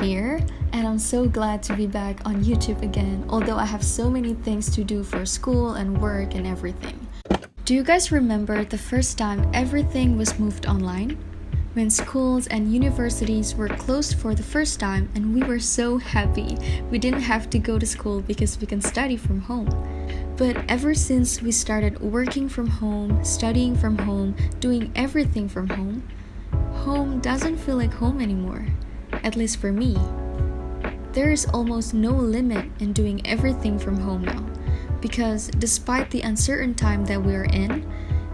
here, and I'm so glad to be back on YouTube again, although I have so many things to do for school and work and everything. Do you guys remember the first time everything was moved online? When schools and universities were closed for the first time, and we were so happy we didn't have to go to school because we can study from home. But ever since we started working from home, studying from home, doing everything from home doesn't feel like home anymore, at least for me. There is almost no limit in doing everything from home now, because despite the uncertain time that we are in,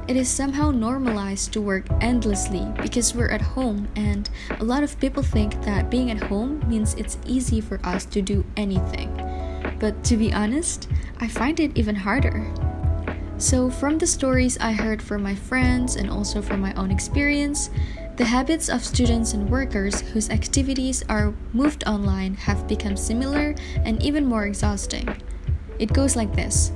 it is somehow normalized to work endlessly because we're at home, and a lot of people think that being at home means it's easy for us to do anything. But to be honest, I find it even harder. So from the stories I heard from my friends and also from my own experience, the habits of students and workers whose activities are moved online have become similar and even more exhausting. It goes like this.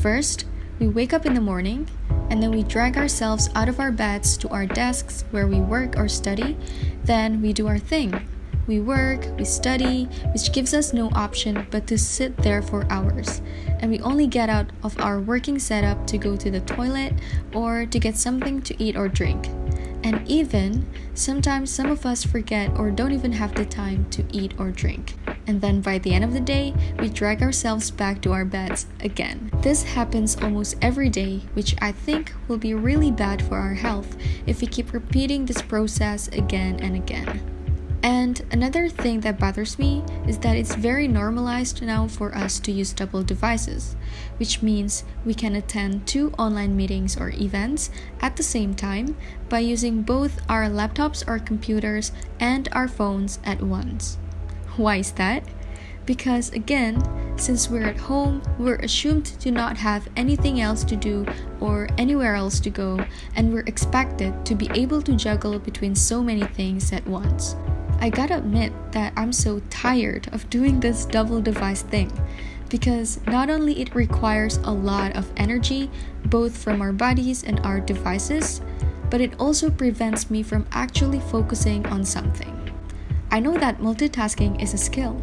First, we wake up in the morning, and then we drag ourselves out of our beds to our desks where we work or study. Then we do our thing. We work, we study, which gives us no option but to sit there for hours. And we only get out of our working setup to go to the toilet or to get something to eat or drink. And even, sometimes some of us forget or don't even have the time to eat or drink. And then by the end of the day, we drag ourselves back to our beds again. This happens almost every day, which I think will be really bad for our health if we keep repeating this process again and again. And another thing that bothers me is that it's very normalized now for us to use double devices, which means we can attend 2 online meetings or events at the same time by using both our laptops or computers and our phones at once. Why is that? Because again, since we're at home, we're assumed to not have anything else to do or anywhere else to go, and we're expected to be able to juggle between so many things at once. I gotta admit that I'm so tired of doing this double device thing, because not only it requires a lot of energy, both from our bodies and our devices, but it also prevents me from actually focusing on something. I know that multitasking is a skill,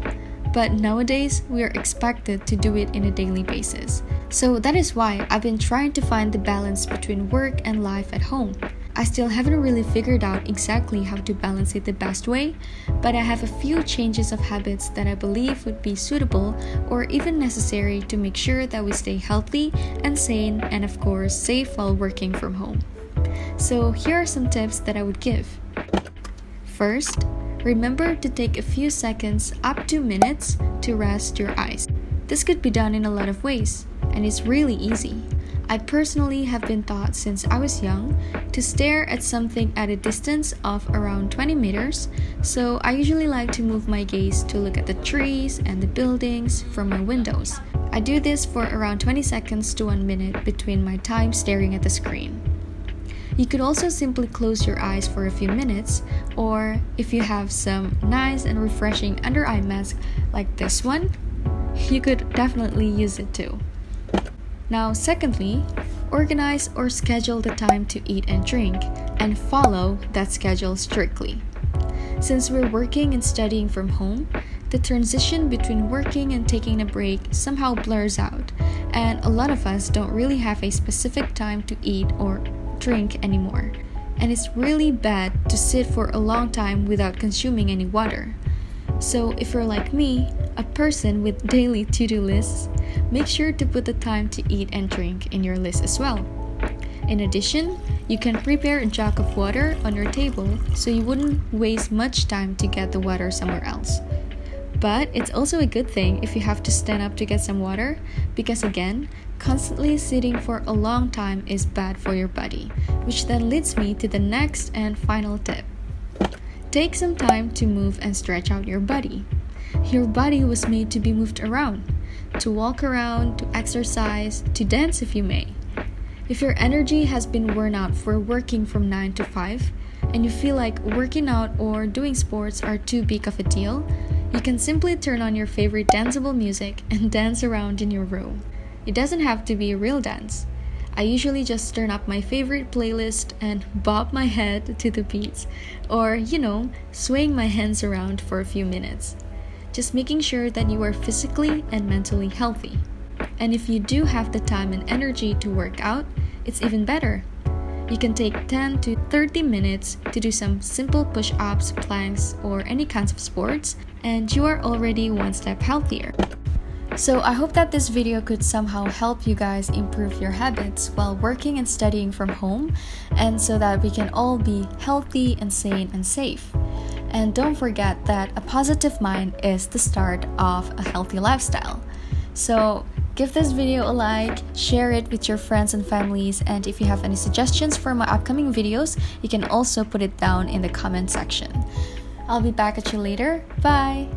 but nowadays we are expected to do it in a daily basis. So that is why I've been trying to find the balance between work and life at home. I still haven't really figured out exactly how to balance it the best way, but I have a few changes of habits that I believe would be suitable or even necessary to make sure that we stay healthy and sane and of course safe while working from home. So here are some tips that I would give. First, remember to take a few seconds up to minutes to rest your eyes. This could be done in a lot of ways, and it's really easy. I personally have been taught since I was young to stare at something at a distance of around 20 meters, so I usually like to move my gaze to look at the trees and the buildings from my windows. I do this for around 20 seconds to 1 minute between my time staring at the screen. You could also simply close your eyes for a few minutes, or if you have some nice and refreshing under eye mask like this one, you could definitely use it too. Now, secondly, organize or schedule the time to eat and drink, and follow that schedule strictly. Since we're working and studying from home, the transition between working and taking a break somehow blurs out, and a lot of us don't really have a specific time to eat or drink anymore. And it's really bad to sit for a long time without consuming any water. So if you're like me, a person with daily to-do lists, make sure to put the time to eat and drink in your list as well. In addition, you can prepare a jug of water on your table so you wouldn't waste much time to get the water somewhere else. But it's also a good thing if you have to stand up to get some water, because again, constantly sitting for a long time is bad for your body, which then leads me to the next and final tip. Take some time to move and stretch out your body. Your body was made to be moved around, to walk around, to exercise, to dance if you may. If your energy has been worn out for working from 9 to 5, and you feel like working out or doing sports are too big of a deal, you can simply turn on your favorite danceable music and dance around in your room. It doesn't have to be a real dance. I usually just turn up my favorite playlist and bob my head to the beats, or, swaying my hands around for a few minutes. Just making sure that you are physically and mentally healthy. And if you do have the time and energy to work out, it's even better. You can take 10 to 30 minutes to do some simple push-ups, planks, or any kinds of sports, and you are already one step healthier. So I hope that this video could somehow help you guys improve your habits while working and studying from home, and so that we can all be healthy and sane and safe. And don't forget that a positive mind is the start of a healthy lifestyle. So give this video a like, share it with your friends and families, and if you have any suggestions for my upcoming videos, you can also put it down in the comment section. I'll be back at you later. Bye!